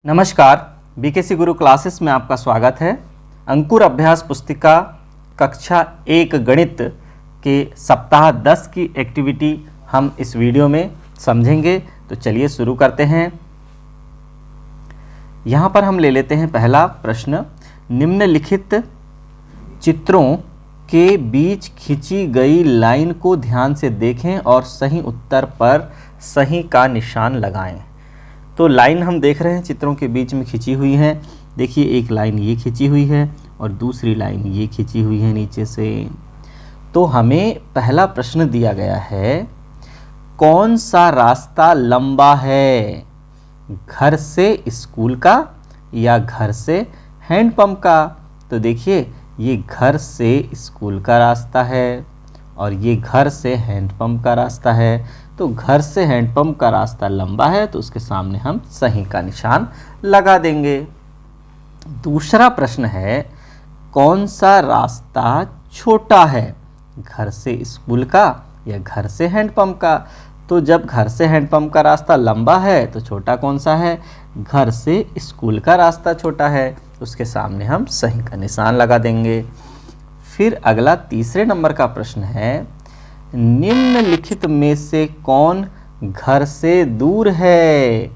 नमस्कार, बीकेसी गुरु क्लासेस में आपका स्वागत है। अंकुर अभ्यास पुस्तिका कक्षा 1 गणित के सप्ताह 10 की एक्टिविटी हम इस वीडियो में समझेंगे। तो चलिए शुरू करते हैं। यहाँ पर हम ले लेते हैं पहला प्रश्न। निम्नलिखित चित्रों के बीच खींची गई लाइन को ध्यान से देखें और सही उत्तर पर सही का निशान लगाएं। तो लाइन हम देख रहे हैं चित्रों के बीच में खींची हुई है। देखिए, एक लाइन ये खींची हुई है और दूसरी लाइन ये खींची हुई है नीचे से। तो हमें पहला प्रश्न दिया गया है, कौन सा रास्ता लंबा है, घर से स्कूल का या घर से हैंडपंप का। तो देखिए, ये घर से स्कूल का रास्ता है और ये घर से हैंडपंप का रास्ता है। तो घर से हैंडपंप का रास्ता लंबा है, तो उसके सामने हम सही का निशान लगा देंगे। दूसरा प्रश्न है, कौन सा रास्ता छोटा है, घर से स्कूल का या घर से हैंडपंप का। तो जब घर से हैंडपंप का रास्ता लंबा है तो छोटा कौन सा है, घर से स्कूल का रास्ता छोटा है, उसके सामने हम सही का निशान लगा देंगे। फिर अगला तीसरे नंबर का प्रश्न है, निम्नलिखित में से कौन घर से दूर है।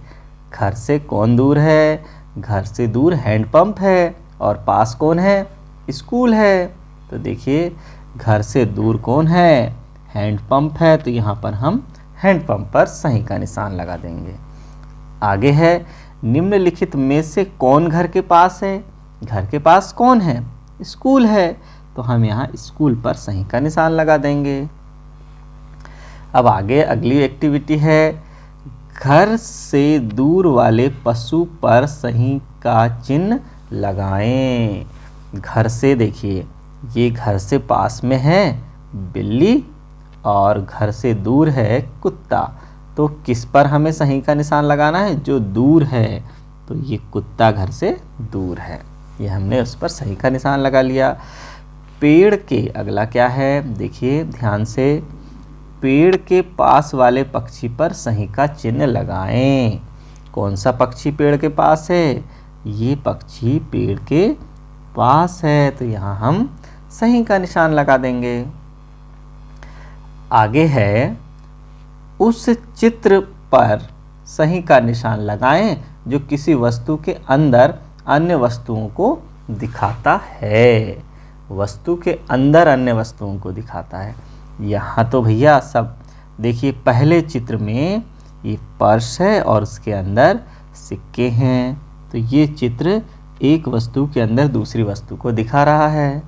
घर से कौन दूर है, घर से दूर हैंडपंप है और पास कौन है, स्कूल है। तो देखिए, घर से दूर कौन है, हैंडपंप है, तो यहाँ पर हम हैंडपंप पर सही का निशान लगा देंगे। आगे है, निम्नलिखित में से कौन घर के पास है। घर के पास कौन है, स्कूल है, तो हम यहाँ स्कूल पर सही का निशान लगा देंगे। अब आगे अगली एक्टिविटी है, घर से दूर वाले पशु पर सही का चिन्ह लगाएं। घर से देखिए, ये घर से पास में है बिल्ली और घर से दूर है कुत्ता। तो किस पर हमें सही का निशान लगाना है, जो दूर है। तो ये कुत्ता घर से दूर है, ये हमने उस पर सही का निशान लगा लिया। पेड़ के अगला क्या है, देखिए ध्यान से, पेड़ के पास वाले पक्षी पर सही का चिन्ह लगाएं। कौन सा पक्षी पेड़ के पास है, ये पक्षी पेड़ के पास है, तो यहाँ हम सही का निशान लगा देंगे। आगे है, उस चित्र पर सही का निशान लगाएं जो किसी वस्तु के अंदर अन्य वस्तुओं को दिखाता है। वस्तु के अंदर अन्य वस्तुओं को दिखाता है। यहाँ तो भैया सब देखिए, पहले चित्र में ये पर्स है और उसके अंदर सिक्के हैं। तो ये चित्र एक वस्तु के अंदर दूसरी वस्तु को दिखा रहा है।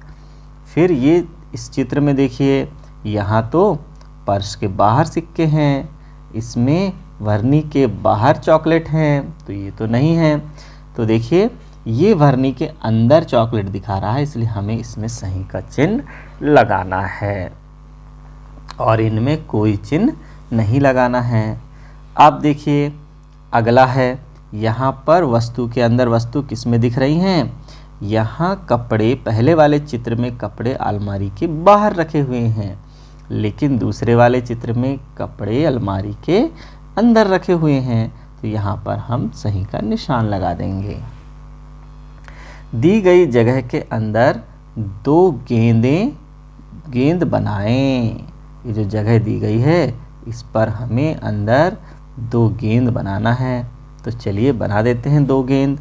फिर ये इस चित्र में देखिए, यहाँ तो पर्स के बाहर सिक्के हैं, इसमें वर्नी के बाहर चॉकलेट हैं, तो ये तो नहीं है। तो देखिए, ये वर्नी के अंदर चॉकलेट दिखा रहा है, इसलिए हमें इसमें सही का चिन्ह लगाना है और इनमें कोई चिन्ह नहीं लगाना है। अब देखिए अगला है, यहाँ पर वस्तु के अंदर वस्तु किस में दिख रही हैं। यहाँ कपड़े, पहले वाले चित्र में कपड़े अलमारी के बाहर रखे हुए हैं, लेकिन दूसरे वाले चित्र में कपड़े अलमारी के अंदर रखे हुए हैं। तो यहाँ पर हम सही का निशान लगा देंगे। दी गई जगह के अंदर दो गेंद बनाएं। ये जो जगह दी गई है, इस पर हमें अंदर दो गेंद बनाना है। तो चलिए बना देते हैं दो गेंद।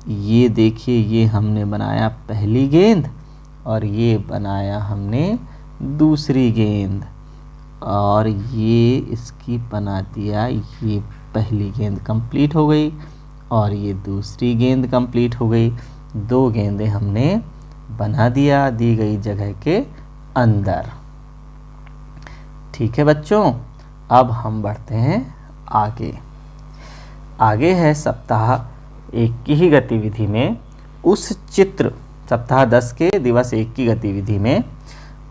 ये देखिए, ये हमने बनाया पहली गेंद और ये बनाया हमने दूसरी गेंद, और ये इसकी बना दिया। ये पहली गेंद कंप्लीट हो गई और ये दूसरी गेंद कंप्लीट हो गई। दो गेंदें हमने बना दिया दी गई जगह के अंदर। ठीक है बच्चों, अब हम बढ़ते हैं आगे। आगे है सप्ताह 1 की ही गतिविधि में उस चित्र, सप्ताह 10 के दिवस 1 की गतिविधि में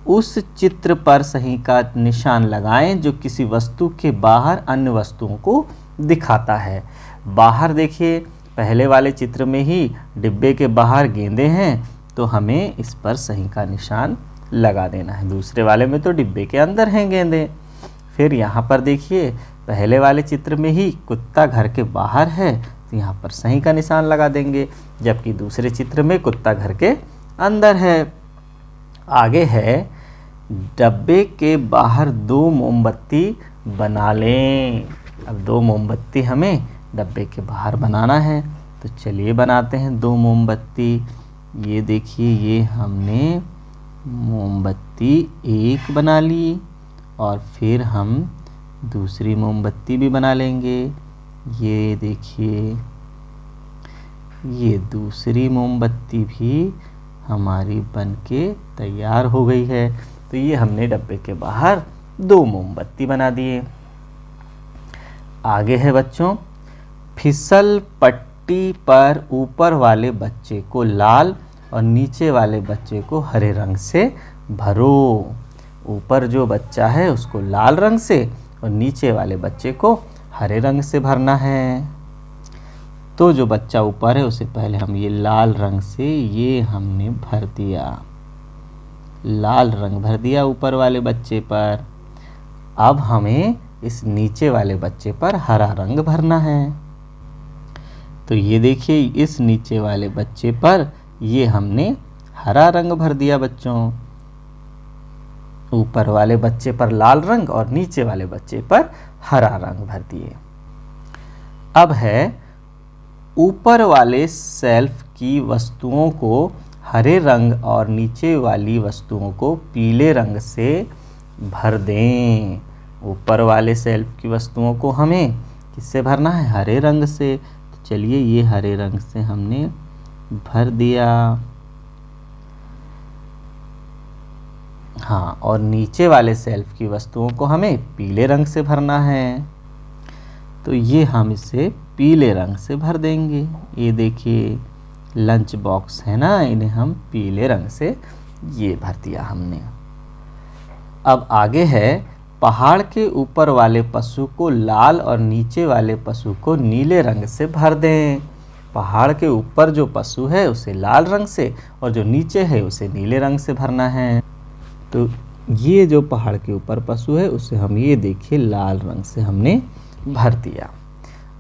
उस चित्र पर सही का निशान लगाएं जो किसी वस्तु के बाहर अन्य वस्तुओं को दिखाता है। बाहर देखिए, पहले वाले चित्र में ही डिब्बे के बाहर गेंदें हैं, तो हमें इस पर सही का निशान लगा देना है। दूसरे वाले में तो डिब्बे के अंदर हैं गेंदें। फिर यहाँ पर देखिए, पहले वाले चित्र में ही कुत्ता घर के बाहर है, तो यहाँ पर सही का निशान लगा देंगे, जबकि दूसरे चित्र में कुत्ता घर के अंदर है। आगे है, डब्बे के बाहर 2 मोमबत्ती बना लें। अब 2 मोमबत्ती हमें डब्बे के बाहर बनाना है, तो चलिए बनाते हैं 2 मोमबत्ती। ये देखिए, ये हमने मोमबत्ती 1 बना ली, और फिर हम दूसरी मोमबत्ती भी बना लेंगे। ये देखिए, ये दूसरी मोमबत्ती भी हमारी बनके तैयार हो गई है। तो ये हमने डब्बे के बाहर 2 मोमबत्ती बना दिए। आगे है बच्चों, फिसल पट्टी पर ऊपर वाले बच्चे को लाल और नीचे वाले बच्चे को हरे रंग से भरो। ऊपर जो बच्चा है उसको लाल रंग से और नीचे वाले बच्चे को हरे रंग से भरना है। तो जो बच्चा ऊपर है उसे पहले हम ये लाल रंग से ये हमने भर दिया, लाल रंग भर दिया ऊपर वाले बच्चे पर। अब हमें इस नीचे वाले बच्चे पर हरा रंग भरना है। तो ये देखिए, इस नीचे वाले बच्चे पर ये हमने हरा रंग भर दिया बच्चों। ऊपर वाले बच्चे पर लाल रंग और नीचे वाले बच्चे पर हरा रंग भर दिए। अब है, ऊपर वाले शेल्फ की वस्तुओं को हरे रंग और नीचे वाली वस्तुओं को पीले रंग से भर दें। ऊपर वाले शेल्फ की वस्तुओं को हमें किससे भरना है? हरे रंग से। तो चलिए, ये हरे रंग से हमने भर दिया। हाँ, और नीचे वाले शेल्फ की वस्तुओं को हमें पीले रंग से भरना है। तो ये हम इसे पीले रंग से भर देंगे। ये देखिए, लंच बॉक्स है ना, इन्हें हम पीले रंग से ये भर दिया हमने। अब आगे है, पहाड़ के ऊपर वाले पशु को लाल और नीचे वाले पशु को नीले रंग से भर दें। पहाड़ के ऊपर जो पशु है उसे लाल रंग से और जो नीचे है उसे नीले रंग से भरना है। तो ये जो पहाड़ के ऊपर पशु है उसे हम ये देखिए लाल रंग से हमने भर दिया।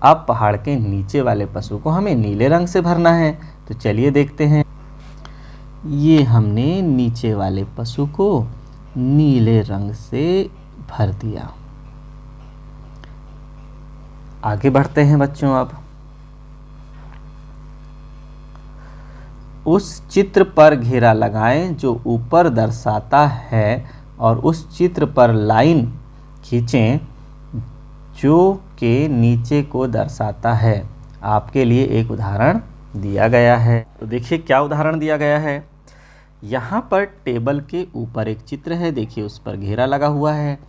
अब पहाड़ के नीचे वाले पशु को हमें नीले रंग से भरना है। तो चलिए देखते हैं। ये हमने नीचे वाले पशु को नीले रंग से भर दिया। आगे बढ़ते हैं बच्चों। अब उस चित्र पर घेरा लगाएं जो ऊपर दर्शाता है और उस चित्र पर लाइन खींचें जो के नीचे को दर्शाता है। आपके लिए एक उदाहरण दिया गया है। तो देखिए क्या उदाहरण दिया गया है। यहाँ पर टेबल के ऊपर एक चित्र है, देखिए उस पर घेरा लगा हुआ है,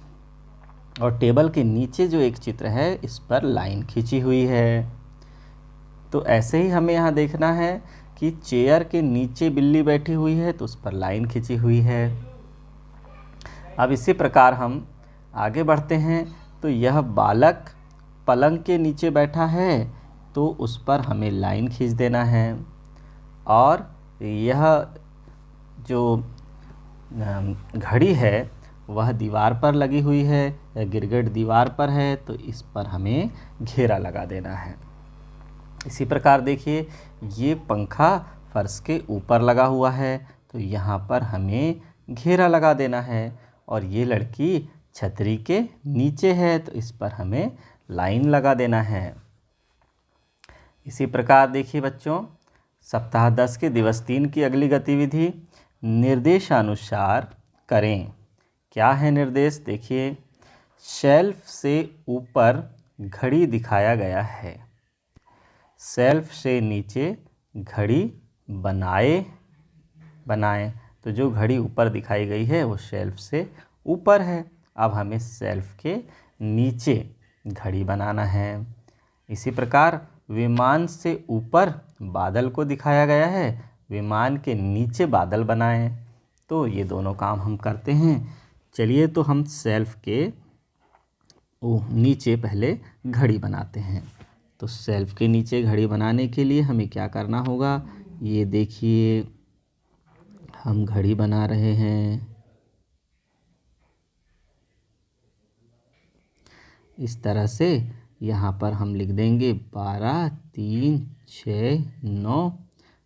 और टेबल के नीचे जो एक चित्र है इस पर लाइन खींची हुई है। तो ऐसे ही हमें यहाँ देखना है कि चेयर के नीचे बिल्ली बैठी हुई है तो उस पर लाइन खींची हुई है। अब इसी प्रकार हम आगे बढ़ते हैं। तो यह बालक पलंग के नीचे बैठा है तो उस पर हमें लाइन खींच देना है, और यह जो घड़ी है वह दीवार पर लगी हुई है या गिरगिट दीवार पर है तो इस पर हमें घेरा लगा देना है। इसी प्रकार देखिए, ये पंखा फर्श के ऊपर लगा हुआ है तो यहाँ पर हमें घेरा लगा देना है, और ये लड़की छतरी के नीचे है तो इस पर हमें लाइन लगा देना है। इसी प्रकार देखिए बच्चों, सप्ताह 10 के दिवस 3 की अगली गतिविधि निर्देशानुसार करें। क्या है निर्देश? देखिए, शेल्फ से ऊपर घड़ी दिखाया गया है, शेल्फ से नीचे घड़ी बनाएं। तो जो घड़ी ऊपर दिखाई गई है वो शेल्फ से ऊपर है। अब हमें शेल्फ के नीचे घड़ी बनाना है। इसी प्रकार विमान से ऊपर बादल को दिखाया गया है, विमान के नीचे बादल बनाएं। तो ये दोनों काम हम करते हैं। चलिए, तो हम शेल्फ के नीचे पहले घड़ी बनाते हैं। तो शेल्फ के नीचे घड़ी बनाने के लिए हमें क्या करना होगा? ये देखिए, हम घड़ी बना रहे हैं। इस तरह से यहाँ पर हम लिख देंगे 12 3, 6, 9।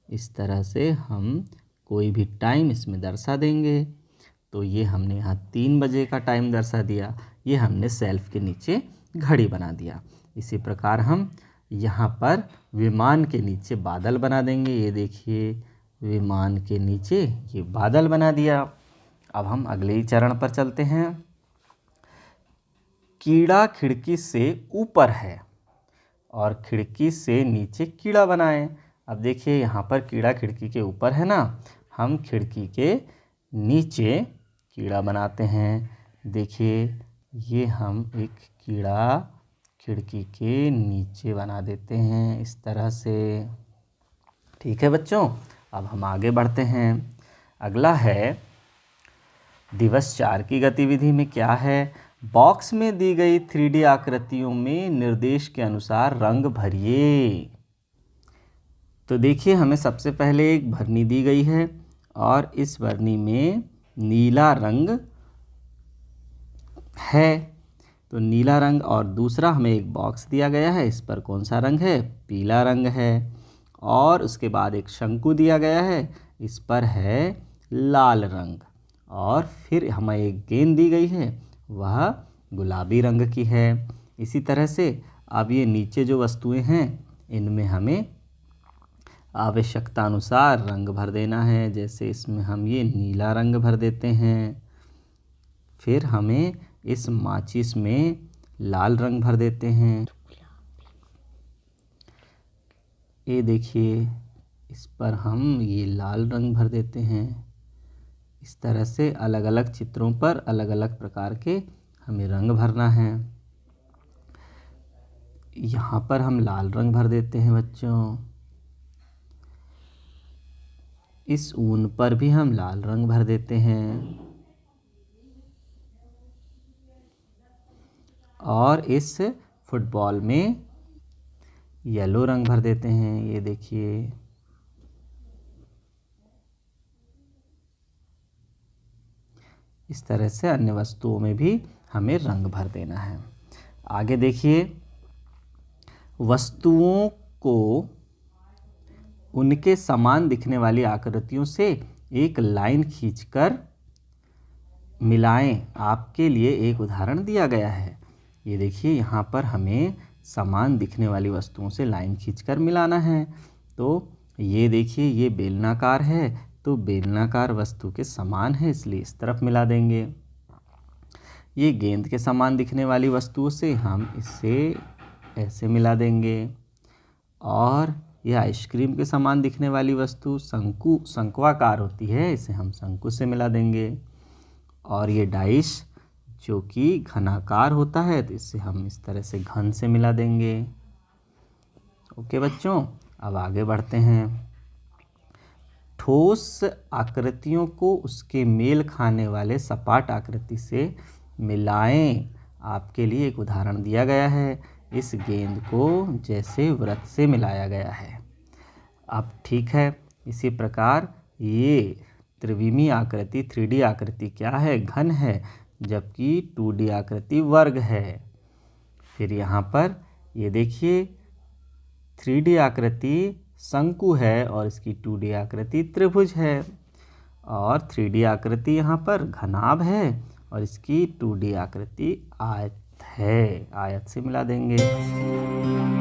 इस तरह से हम कोई भी टाइम इसमें दर्शा देंगे। तो ये हमने यहाँ 3 बजे का टाइम दर्शा दिया, ये हमने सेल्फ के नीचे घड़ी बना दिया। इसी प्रकार हम यहाँ पर विमान के नीचे बादल बना देंगे। ये देखिए, विमान के नीचे ये बादल बना दिया। अब हम अगले ही चरण पर चलते हैं। कीड़ा खिड़की से ऊपर है और खिड़की से नीचे कीड़ा बनाएं। अब देखिए, यहाँ पर कीड़ा खिड़की के ऊपर है ना, हम खिड़की के नीचे कीड़ा बनाते हैं। देखिए, ये हम एक कीड़ा खिड़की के नीचे बना देते हैं इस तरह से। ठीक है बच्चों, अब हम आगे बढ़ते हैं। अगला है दिवस 4 की गतिविधि में क्या है। बॉक्स में दी गई 3D आकृतियों में निर्देश के अनुसार रंग भरिए। तो देखिए, हमें सबसे पहले एक भरनी दी गई है और इस भरनी में नीला रंग है। तो नीला रंग, और दूसरा हमें एक बॉक्स दिया गया है, इस पर कौन सा रंग है, पीला रंग है। और उसके बाद एक शंकु दिया गया है, इस पर है लाल रंग। और फिर हमें एक गेंद दी गई है, वह गुलाबी रंग की है। इसी तरह से अब ये नीचे जो वस्तुएं हैं, इनमें हमें आवश्यकता अनुसार रंग भर देना है। जैसे इसमें हम ये नीला रंग भर देते हैं। फिर हमें इस माचिस में लाल रंग भर देते हैं। ये देखिए, इस पर हम ये लाल रंग भर देते हैं। इस तरह से अलग अलग चित्रों पर अलग अलग प्रकार के हमें रंग भरना है। यहाँ पर हम लाल रंग भर देते हैं बच्चों। इस ऊन पर भी हम लाल रंग भर देते हैं। और इस फुटबॉल में येलो रंग भर देते हैं। ये देखिए, इस तरह से अन्य वस्तुओं में भी हमें रंग भर देना है। आगे देखिए, वस्तुओं को उनके समान दिखने वाली आकृतियों से एक लाइन खींचकर मिलाएं। आपके लिए एक उदाहरण दिया गया है। ये देखिए, यहाँ पर हमें समान दिखने वाली वस्तुओं से लाइन खींचकर मिलाना है। तो ये देखिए, ये बेलनाकार है, तो बेलनाकार वस्तु के समान है, इसलिए इस तरफ मिला देंगे। ये गेंद के समान दिखने वाली वस्तुओं से हम इसे ऐसे मिला देंगे। और यह आइसक्रीम के समान दिखने वाली वस्तु शंक्वाकार होती है, इसे हम शंकु से मिला देंगे। और ये डाइस जो कि घनाकार होता है, तो इसे हम इस तरह से घन से मिला देंगे। ओके बच्चों, अब आगे बढ़ते हैं। ठोस आकृतियों को उसके मेल खाने वाले सपाट आकृति से मिलाएं। आपके लिए एक उदाहरण दिया गया है। इस गेंद को जैसे वृत्त से मिलाया गया है। अब ठीक है, इसी प्रकार ये त्रिविमी आकृति 3D आकृति क्या है, घन है, जबकि 2D आकृति वर्ग है। फिर यहाँ पर ये देखिए, 3D आकृति शंकु है और इसकी 2D आकृति त्रिभुज है। और 3D आकृति यहाँ पर घनाभ है और इसकी 2D आकृति आयत है। आयत से मिला देंगे।